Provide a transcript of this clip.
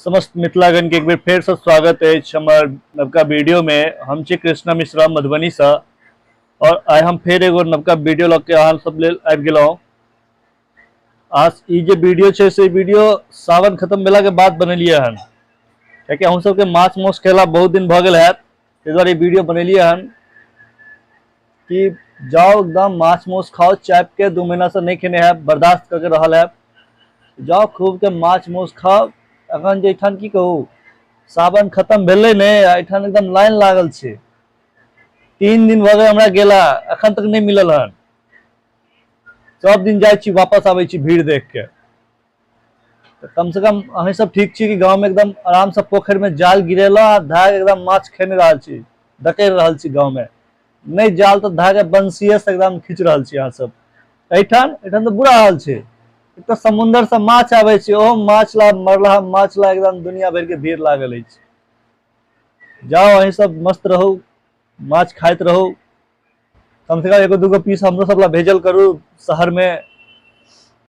समस्त मिथिलागण के एक बेर फेर से स्वागत है हमर नवका वीडियो में। हम छी कृष्णा मिश्रा मधुबनी से और आइ हम फेर एगो नवका वीडियो लग के अहाँ सब लेल आबि गेलहुँ। आज ई जे वीडियो छै से वीडियो सावन खत्म भेला के बाद बनेलिए हन, कियाकि हम सबके माछ मौस खेला बहुत दिन भ गेल हैत, ताहि दुआरे वीडियो बनेलिए हन कि जाओ एकदम माछ मौस खाओ, चाप के 2 महीना से नहीं खेने है, बर्दाश्त करके रहल है, जाओ खूब के माछ मौस खाओ। अखन जे एठान की कहू, सावन खत्म भेले ने, एठान एकदम लाइन लागल छै। 3 दिन भ गए हमरा गेला, अखन तक नहीं मिलल हन। सब दिन जाय छी वापस आबै छी भीड़ देख के। तो कम से कम अहीं सब ठीक छी कि गांव में एकदम आराम से पोखर में जाल गिरेला आ धार एकदम माछ खेने रहल छी, डकर रहल छी गांव में। नहीं जाल तो धागे बंसीए से एकदम खींच रहल छी अहाँ सब। एठान तो बुरा हाल छै। एक तो समुद्र से माछ आवे छै, ओहो माछ ला मरला माछ ला एकदम दुनिया भर के भीड़ लागल अछि। जाओ अहीं सब मस्त रहू, माछ खाइत रहू। कम से कम एगो दूगो पीस हमरो सब ला भेजल करू शहर में।